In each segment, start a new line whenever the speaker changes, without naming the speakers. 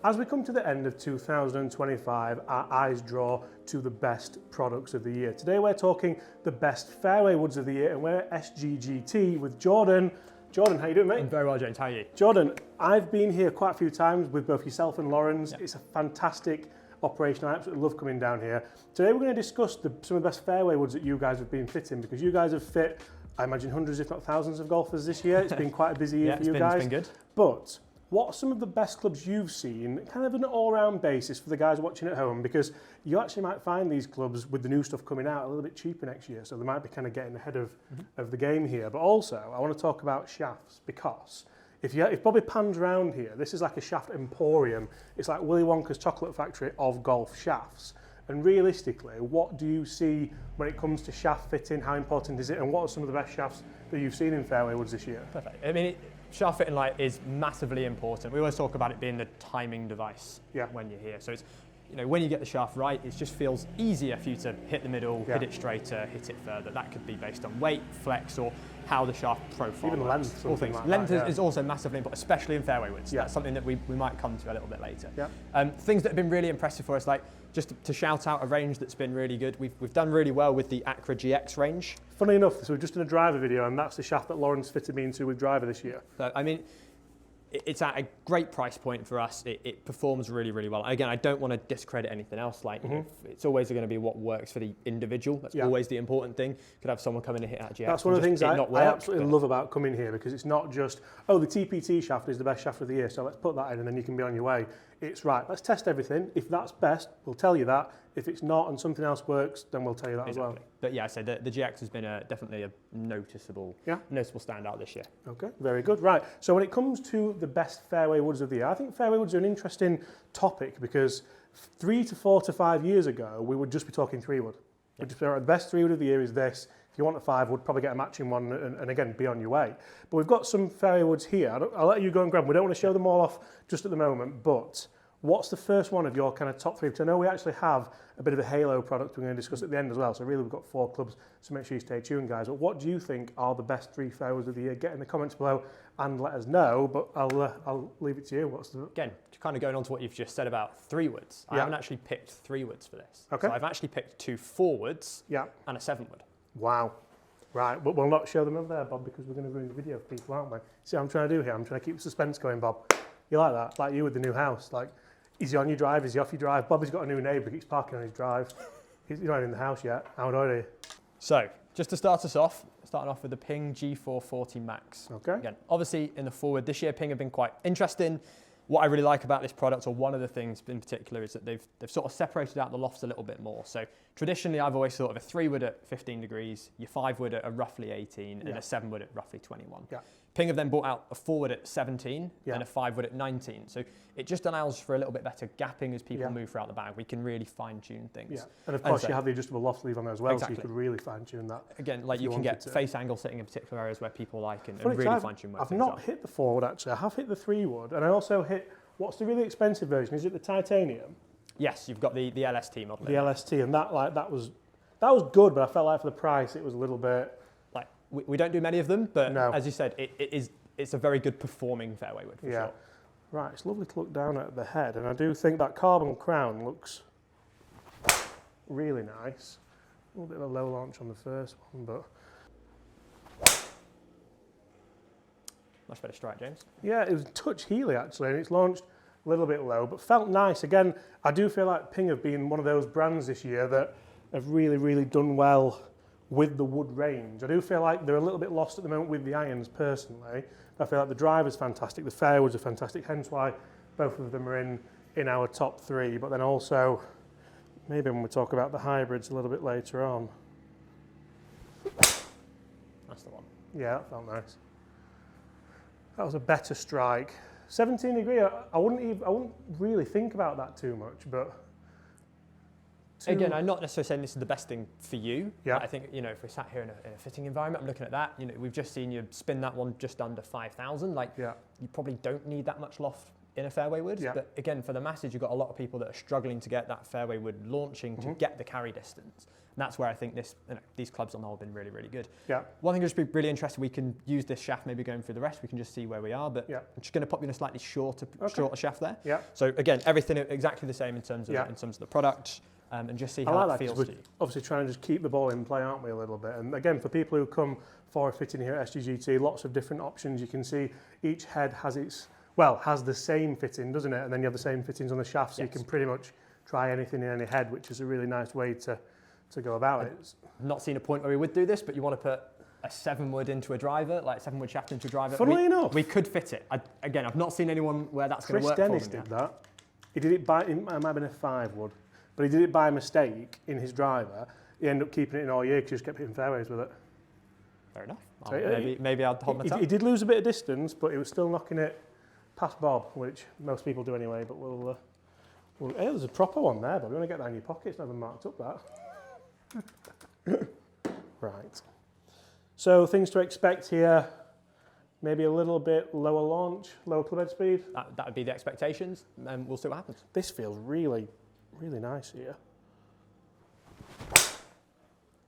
As we come to the end of 2025, our eyes draw to the best products of the year. Today we're talking the best fairway woods of the year, and we're at SGGT with Jordan. Jordan, how you doing, mate?
I'm very well, James. How are you?
Jordan, I've been here quite a few times with both yourself and Lawrence.
Yep.
It's a fantastic operation. I absolutely love coming down here. Today we're going to discuss some of the best fairway woods that you guys have been fitting, because you guys have fit, I imagine, hundreds if not thousands of golfers this year. It's been quite a busy year for you guys.
It's been good.
But what are some of the best clubs you've seen, kind of an all-round basis for the guys watching at home? Because you actually might find these clubs with the new stuff coming out a little bit cheaper next year, so they might be kind of getting ahead of the game here. But also, I want to talk about shafts, because if Bobby pans around here, this is like a shaft emporium. It's like Willy Wonka's chocolate factory of golf shafts. And realistically, what do you see when it comes to shaft fitting? How important is it? And what are some of the best shafts that you've seen in fairway woods this year?
Perfect. I mean, shaft fitting light is massively important. We always talk about it being the timing device when you're here. So it's, when you get the shaft right, it just feels easier for you to hit the middle, hit it straighter, hit it further. That could be based on weight, flex, or how the shaft profile
Even
works.
length.
All things.
Like
length
that,
is also massively important, especially in fairway woods. That's something that we might come to a little bit later. Things that have been really impressive for us, like just to shout out a range that's been really good. We've done really well with the Acra GX range.
Funny enough, so we've just done a driver video, and that's the shaft that Lawrence fitted me into with driver this year.
So, I mean, it's at a great price point for us. It performs really, really well. Again, I don't want to discredit anything else. Like, it's always going to be what works for the individual. That's always the important thing. Could have someone come in and hit that GX.
That's one of the things I absolutely love about coming here, because it's not just, oh, the TPT shaft is the best shaft of the year, so let's put that in and then you can be on your way. It's right, let's test everything. If that's best, we'll tell you that. If it's not and something else works, then we'll tell you that as well.
But yeah, I say the GX has been definitely a noticeable standout this year.
Okay, very good. Right, so when it comes to the best fairway woods of the year, I think fairway woods are an interesting topic, because 3 to 4 to 5 years ago, we would just be talking 3-wood. We'd just be, the best 3-wood of the year is this. If you want a 5-wood, probably get a matching one and again, be on your way. But we've got some fairway woods here. I'll let you go and grab them. We don't want to show them all off just at the moment, but what's the first one of your kind of top 3? Because I know we actually have a bit of a halo product we're going to discuss at the end as well. So really, we've got 4 clubs, so make sure you stay tuned, guys. But what do you think are the best 3 fairways of the year? Get in the comments below and let us know. But I'll leave it to you.
Again, kind of going on to what you've just said about 3-woods. I haven't actually picked 3-woods for this.
Okay.
So I've actually picked 2 4-woods and a 7-wood.
Wow. Right, but we'll not show them over there, Bob, because we're going to ruin the video for people, aren't we? See what I'm trying to do here? I'm trying to keep suspense going, Bob. You like that? Like you with the new house. Like, is he on your drive? Is he off your drive? Bobby's got a new neighbour. He keeps parking on his drive. He's not in the house yet. How are you?
So, just to start us off, starting off with the Ping G440 Max.
Okay.
Again, obviously in the forward this year, Ping have been quite interesting. What I really like about this product, or one of the things in particular, is that they've sort of separated out the lofts a little bit more. So traditionally, I've always thought of a 3-wood at 15 degrees, your 5-wood at roughly 18, and a 7-wood at roughly 21.
Yeah.
Ping have then brought out a 4-wood at 17 and a 5-wood at 19. So it just allows for a little bit better gapping as people move throughout the bag. We can really fine-tune things.
Yeah. And of course, you have the adjustable loft sleeve on there as well, so you could really fine-tune that.
Again, like you can get face angle sitting in particular areas where people like, and really fine-tune where
I've not hit the 4-wood, actually. I have hit the 3-wood, and I also hit, what's the really expensive version? Is it the titanium?
Yes, you've got the LST model.
The LST, and that was good, but I felt like for the price, it was a little bit...
Like, we don't do many of them, but as you said, it's a very good performing fairway wood for sure.
Right, it's lovely to look down at the head, and I do think that carbon crown looks really nice. A little bit of a low launch on the first one, but...
Much better strike, James.
Yeah, it was a touch heely actually, and it's launched a little bit low, but felt nice. Again, I do feel like Ping have been one of those brands this year that have really, really done well with the wood range. I do feel like they're a little bit lost at the moment with the irons personally. I feel like the driver's fantastic, the fairwoods are fantastic, hence why both of them are in our top 3, but then also, maybe when we talk about the hybrids a little bit later on.
That's the one.
Yeah, that felt nice. That was a better strike. 17 degree, I wouldn't really think about that too much, but...
Again, I'm not necessarily saying this is the best thing for you.
Yeah.
I think, if we sat here in a fitting environment, I'm looking at that, we've just seen you spin that one just under 5,000. Like, you probably don't need that much loft in a fairway wood.
Yeah.
But again, for the masses, you've got a lot of people that are struggling to get that fairway wood launching to get the carry distance. that's where I think these clubs on the whole have been really, really good.
Yeah.
One thing I'd just be really interested, we can use this shaft maybe going through the rest, we can just see where we are, but I'm just going to pop you in a slightly shorter shaft there.
Yeah.
So again, everything exactly the same in terms of the product, and just see how it feels to you.
Obviously trying to just keep the ball in play, aren't we, a little bit? And again, for people who come forward fitting here at SGGT, lots of different options. You can see each head has has the same fitting, doesn't it? And then you have the same fittings on the shaft, so you can pretty much try anything in any head, which is a really nice way to go about it.
I've not seen a point where we would do this, but you want to put a 7-wood into a driver, like a 7-wood shaft into a driver.
Funnily enough,
we could fit it. Again, I've not seen anyone where that's going to work.
Chris Dennis did that. He did it by, it might have been a 5-wood, but he did it by mistake in his driver. He ended up keeping it in all year because he just kept hitting fairways with it.
Fair enough.
So
maybe I'll hold my tongue.
He did lose a bit of distance, but he was still knocking it past Bob, which most people do anyway, but hey, there's a proper one there, but we want to get that in your pocket. It's never marked up that. Right. So things to expect here, maybe a little bit lower launch, lower club head speed.
That would be the expectations, and we'll see what happens.
This feels really, really nice here.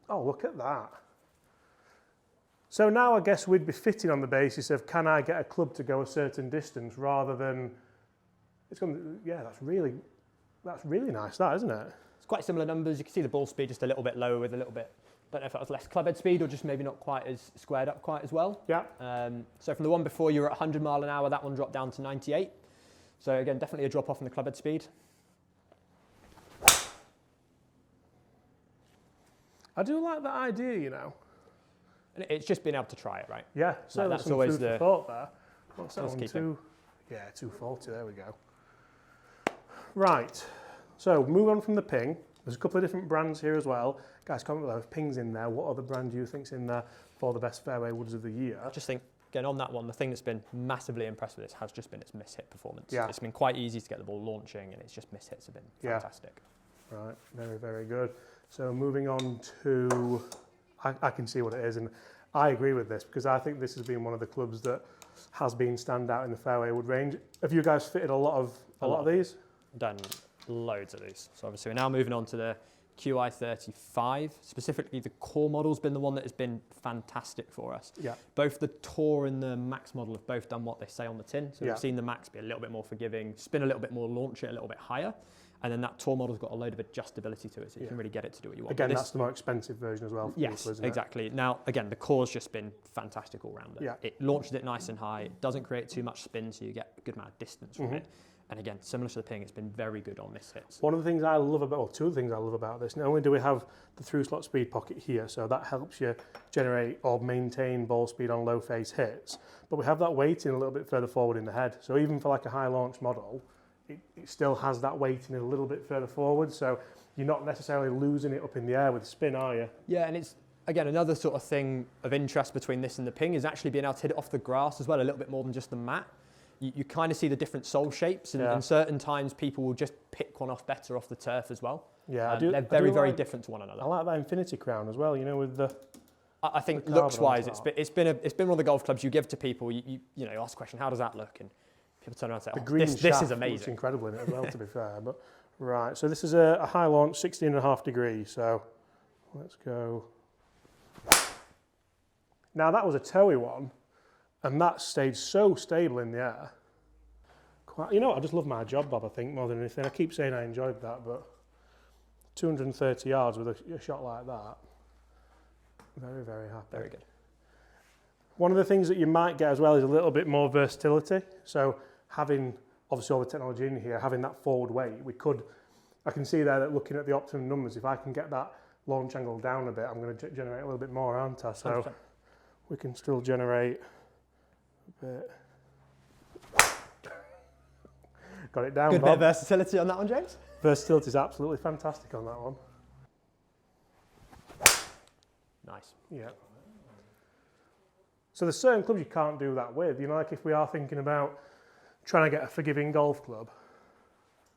Oh, look at that. So now I guess we'd be fitting on the basis of, can I get a club to go a certain distance rather than, that's really nice, that, isn't it?
It's quite similar numbers. You can see the ball speed just a little bit lower with a little bit, don't know if that was less club head speed or just maybe not quite as squared up quite as well.
Yeah.
So from the one before you were at 100 mile an hour, that one dropped down to 98. So again, definitely a drop off in the club head speed.
I do like that idea, you know.
And it's just being able to try it, right?
Yeah, so
that's
some
always
food for thought there. What's that one? 240, there we go. Right, so move on from the ping. There's a couple of different brands here as well. Guys, comment below if ping's in there. What other brand do you think's in there for the best fairway woods of the year?
I just think, again, on that one, the thing that's been massively impressive with this has just been its miss hit performance.
Yeah.
It's been quite easy to get the ball launching, and it's just miss hits have been fantastic.
Right, very, very good. So moving on to, I can see what it is, and I agree with this because I think this has been one of the clubs that has been standout in the fairway wood range. Have you guys fitted a lot of these?
Done loads of these. So obviously we're now moving on to the QI35. Specifically, the core model's been the one that has been fantastic for us.
Yeah.
Both the Tour and the Max model have both done what they say on the tin. So we've seen the Max be a little bit more forgiving, spin a little bit more, launch it a little bit higher. And then that Tour model's got a load of adjustability to it, so you can really get it to do what you want.
Again, that's the more expensive version as well. For
yes,
people, isn't
exactly. Now, again, the core's just been fantastic all round.
Yeah.
It launches it nice and high. It doesn't create too much spin, so you get a good amount of distance from it. And again, similar to the ping, it's been very good on miss hits.
One of the things I love about, or two of the things I love about this, not only do we have the through slot speed pocket here, so that helps you generate or maintain ball speed on low face hits, but we have that weighting a little bit further forward in the head. So even for like a high launch model, it still has that weighting a little bit further forward, so you're not necessarily losing it up in the air with spin, are you?
Yeah, and it's, again, another sort of thing of interest between this and the ping is actually being able to hit it off the grass as well, a little bit more than just the mat. You kind of see the different sole shapes, and certain times people will just pick one off better off the turf as well.
Yeah,
they're very different to one another.
I like that Infinity Crown as well, you know, with the...
I think looks-wise, it's been one of the golf clubs you give to people, you ask the question, how does that look? And people turn around and say,
the green
this is amazing.
Looks incredible in it as well, to be fair. But right, so this is a high launch, 16.5 degrees, so let's go. Now that was a toey one, and that stayed so stable in the air. You know what, I just love my job, Bob, I think, more than anything. I keep saying I enjoyed that, but 230 yards with a shot like that, very, very happy.
Very good.
One of the things that you might get as well is a little bit more versatility. So having, obviously all the technology in here, having that forward weight, I can see there that looking at the optimum numbers, if I can get that launch angle down a bit, I'm going to generate a little bit more, aren't I? So 100%. We can still generate a bit. Got it down,
Good
Bob.
bit of versatility on that one, James.
Versatility is absolutely fantastic on that one.
Nice.
Yeah. So there's certain clubs you can't do that with. You know, like if we are thinking about trying to get a forgiving golf club.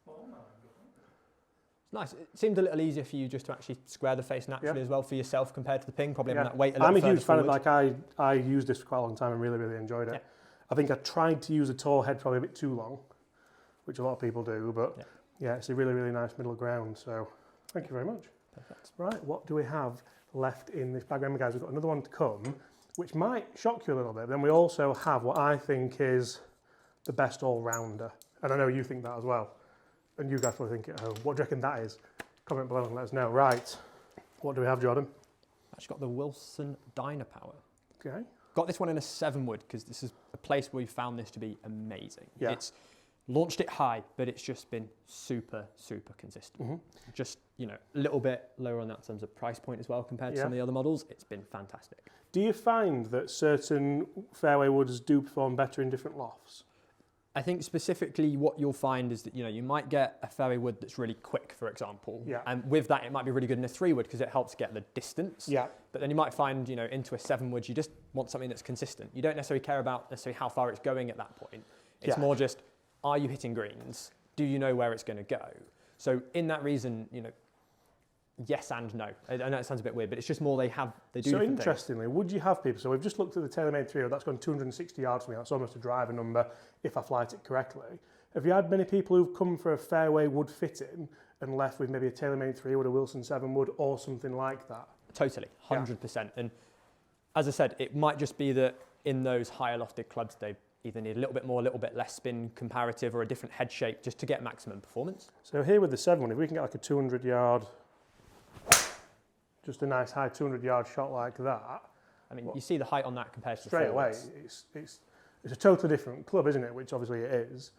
It's nice. It seemed a little easier for you just to actually square the face naturally as well for yourself compared to the ping, probably having that weight a little
I'm a huge fan
forward.
of, I used this for quite a long time and really, really enjoyed it.
Yeah.
I think I tried to use a tall head probably a bit too long, which a lot of people do, but yeah, it's a really, really nice middle ground. So thank you very much.
Perfect.
Right, what do we have left in this bag? Remember, guys, we've got another one to come, which might shock you a little bit. But then we also have what I think is the best all-rounder. And I know you think that as well. And you guys probably think at home. What do you reckon that is? Comment below and let us know. Right, what do we have, Jordan?
Actually got the Wilson Dynapower.
Okay.
Got this one in a 7-wood because this is a place where we found this to be amazing.
Yeah.
It's launched it high, but it's just been super, super consistent.
Mm-hmm.
Just, a little bit lower on that in terms of price point as well compared to some of the other models. It's been fantastic.
Do you find that certain fairway woods do perform better in different lofts?
I think specifically what you'll find is that, you might get a fairway wood that's really quick, for example.
Yeah.
And with that, it might be really good in a 3-wood because it helps get the distance.
Yeah.
But then you might find, into a 7-wood, you just want something that's consistent. You don't necessarily care about necessarily how far it's going at that point. It's more just, are you hitting greens? Do you know where it's going to go? So in that reason, yes and no. I know it sounds a bit weird, but it's just more they do
So
different
interestingly,
things.
would you have people, so we've just looked at the TaylorMade 3-wood, that's gone 260 yards for me, that's almost a driver number if I flight it correctly. Have you had many people who've come for a fairway wood fitting and left with maybe a TaylorMade 3-wood, a Wilson 7-wood or something like that?
Totally, 100%. And as I said, it might just be that in those higher lofted clubs, they either need a little bit more, a little bit less spin comparative or a different head shape just to get maximum performance.
So here with the 7-wood, if we can get like a 200 yard, just a nice high 200 yard shot like that.
I mean, you see the height on that compared to the
straight away,
forwards.
it's a totally different club, isn't it? Which obviously it is.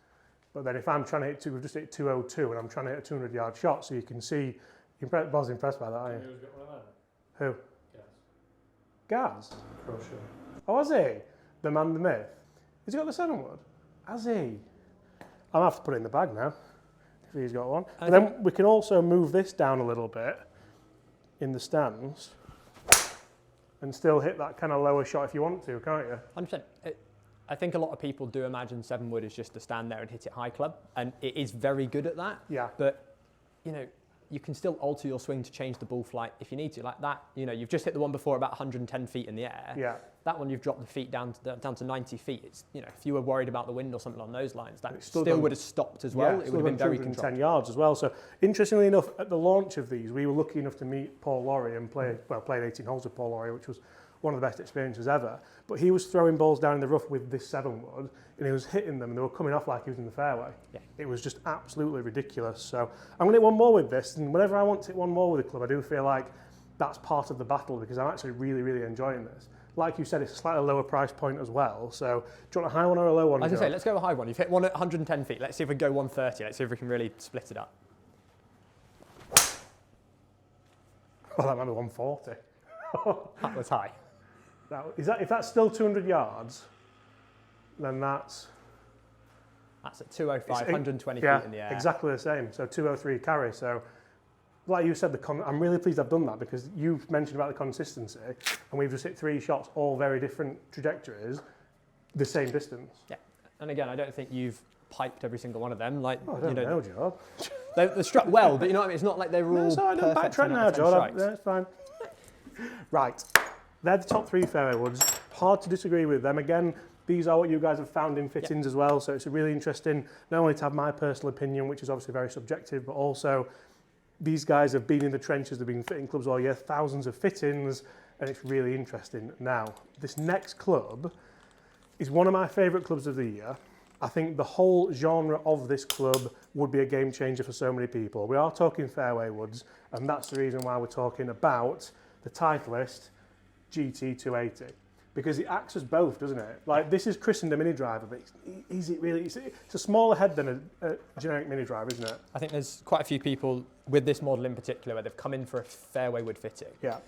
But then if I'm trying to hit we've just hit 202 and I'm trying to hit a 200 yard shot, so you can see, Bob's impressed by that, aren't you? Who? Gaz? Oh, has he? The man, the myth. Has he got the 7-wood? Has he? I'm gonna have to put it in the bag now, if he's got one. And then we can also move this down a little bit in the stands and still hit that kind of lower shot if you want to, can't you?
100%. I think a lot of people do imagine 7-wood is just to stand there and hit it high club, and it is very good at that.
Yeah.
But, you can still alter your swing to change the ball flight if you need to. Like that, you've just hit the one before about 110 feet in the air.
Yeah.
That one you've dropped the feet down to 90 feet. It's, if you were worried about the wind or something along those lines, that still would have stopped as well.
Yeah,
it would have been very controlled.
210 yards as well. So interestingly enough, at the launch of these, we were lucky enough to meet Paul Laurie and played 18 holes with Paul Laurie, which was one of the best experiences ever. But he was throwing balls down in the rough with this 7-wood, and he was hitting them, and they were coming off like he was in the fairway.
Yeah.
It was just absolutely ridiculous. So I'm going to hit one more with this, and whenever I want to hit one more with the club, I do feel like that's part of the battle because I'm actually really, really enjoying this. Like you said, it's a slightly lower price point as well. So do you want a high one or a low one?
I was going to say, let's go a high one. You've hit one at 110 feet. Let's see if we can go 130. Let's see if we can really split it up.
Oh, that might be 140.
That was high.
If that's still 200 yards, then that's
at 205, 120 feet in the air.
Exactly the same. So 203 carry. So like you said, I'm really pleased I've done that because you've mentioned about the consistency and we've just hit 3 shots, all very different trajectories, the same distance.
Yeah. And again, I don't think you've piped every single one of them. Like,
I don't know, Job.
They're struck well, but you know what I mean? It's not like they were all
I don't
perfect.
backtrack now, Job. That's fine. Right. They're the top 3 fairway woods. Hard to disagree with them. Again, these are what you guys have found in fittings as well. So it's really interesting, not only to have my personal opinion, which is obviously very subjective, but also these guys have been in the trenches, they've been fitting clubs all year, thousands of fittings, and it's really interesting. Now, this next club is one of my favourite clubs of the year. I think the whole genre of this club would be a game changer for so many people. We are talking fairway woods, and that's the reason why we're talking about the Titleist GT280. Because it acts as both, doesn't it? Like, this is christened a mini driver, but is it really? It's a smaller head than a generic mini driver, isn't it?
I think there's quite a few people with this model in particular where they've come in for a fairway wood fitting.
Yeah.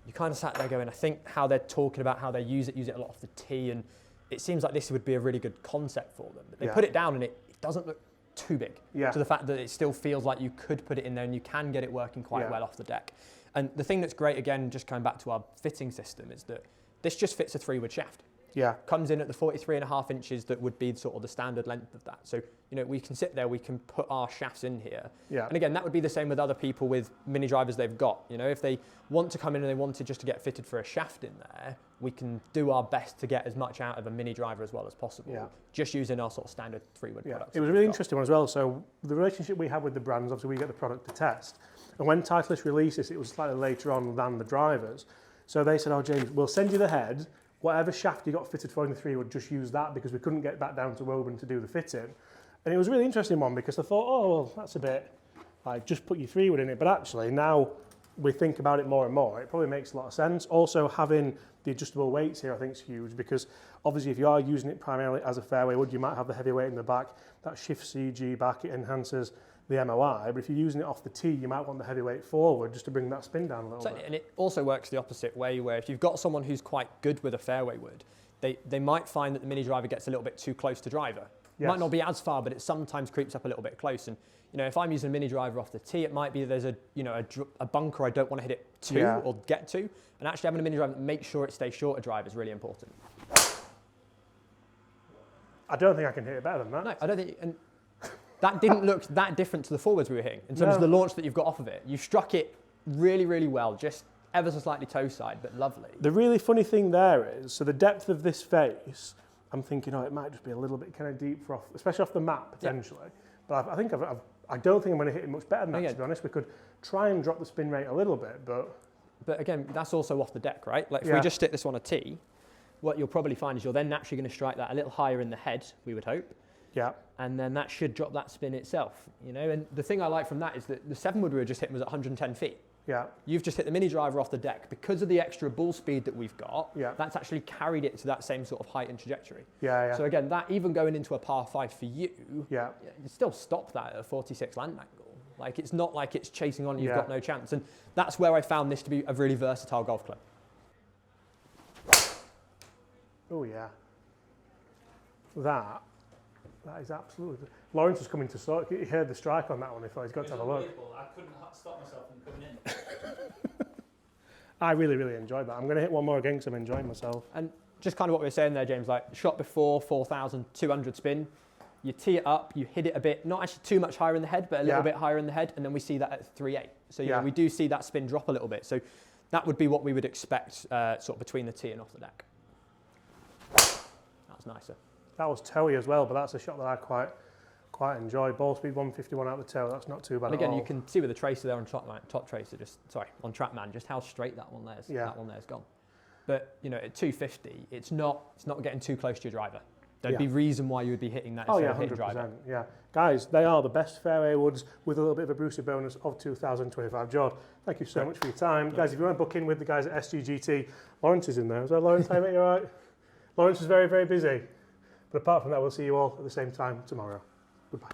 You kind of sat there going, I think how they're talking about how they use it a lot off the tee, and it seems like this would be a really good concept for them. But they put it down and it doesn't look too big to the fact that it still feels like you could put it in there and you can get it working quite well off the deck. And the thing that's great, again, just coming back to our fitting system, is that this just fits a 3-wood shaft.
Yeah.
Comes in at the 43.5 inches that would be sort of the standard length of that. So, we can sit there, we can put our shafts in here.
Yeah.
And again, that would be the same with other people with mini drivers they've got. If they want to come in and they wanted just to get fitted for a shaft in there, we can do our best to get as much out of a mini driver as well as possible, just using our sort of standard 3-wood products.
It was a really interesting one as well. So the relationship we have with the brands, obviously we get the product to test. And when Titleist released this, it was slightly later on than the drivers. So they said, oh, James, we'll send you the head. Whatever shaft you got fitted for in the 3 wood, just use that because we couldn't get that down to Woburn to do the fitting. And it was a really interesting one because I thought, oh, well, that's a bit like just put your 3 wood in it. But actually, now we think about it more and more, it probably makes a lot of sense. Also, having the adjustable weights here I think is huge because obviously if you are using it primarily as a fairway wood, you might have the heavy weight in the back. That shifts CG back, it enhances the MOI, but if you're using it off the tee, you might want the heavyweight forward just to bring that spin down a little bit.
And it also works the opposite way, where if you've got someone who's quite good with a fairway wood, they might find that the mini driver gets a little bit too close to driver. Yes. It might not be as far, but it sometimes creeps up a little bit close. And you know, if I'm using a mini driver off the tee, it might be there's a bunker I don't want to hit it to or get to. And actually having a mini driver that makes sure it stays short of driver is really important.
I don't think I can hit it better than that.
No, I don't think. And that didn't look that different to the forwards we were hitting in terms of the launch that you've got off of it. You struck it really, really well, just ever so slightly toe side, but lovely.
The really funny thing there is, so the depth of this face, I'm thinking, oh, it might just be a little bit kind of deep for off, especially off the mat potentially. Yeah. But I think I don't think I'm going to hit it much better than that, to be honest. We could try and drop the spin rate a little bit, but
again, that's also off the deck, right? Like if we just stick this on a tee, what you'll probably find is you're then naturally going to strike that a little higher in the head, we would hope.
Yeah.
And then that should drop that spin itself, you know. And the thing I like from that is that the 7 wood we were just hitting was at 110 feet.
Yeah.
You've just hit the mini driver off the deck because of the extra ball speed that we've got.
Yeah.
That's actually carried it to that same sort of height and trajectory.
Yeah, yeah.
So again, that even going into a par 5 for you, you still stop that at a 46 land angle. Like it's not like it's chasing on and you've got no chance. And that's where I found this to be a really versatile golf club.
Oh yeah. That is absolutely. Lawrence was coming to sort. He heard the strike on that one. He thought he's got to have a look.
I couldn't stop myself from coming in.
I really, really enjoyed that. I'm going to hit one more again because I'm enjoying myself.
And just kind of what we were saying there, James, like shot before 4,200 spin. You tee it up, you hit it a bit, not actually too much higher in the head, but a little bit higher in the head, and then we see that at 3.8. So you know, we do see that spin drop a little bit. So that would be what we would expect sort of between the tee and off the deck. That's nicer.
That was toey as well, but that's a shot that I quite enjoy. Ball speed 151 out the toe. That's not too bad
and again,
at all.
You can see with the tracer there on top tracer, on TrackMan, just how straight that one there's. That one there's gone. But you know, at 250, it's not getting too close to your driver. There'd be reason why you would be hitting that instead of hitting driver.
Yeah, guys, they are the best fairway woods with a little bit of a Brucey bonus of 2025. George, thank you so much for your time. Guys, if you want to book in with the guys at SGGT, Lawrence is in there. Is that Lawrence? Hi, mate, you all right? Lawrence is very, very busy. But apart from that, we'll see you all at the same time tomorrow. Goodbye.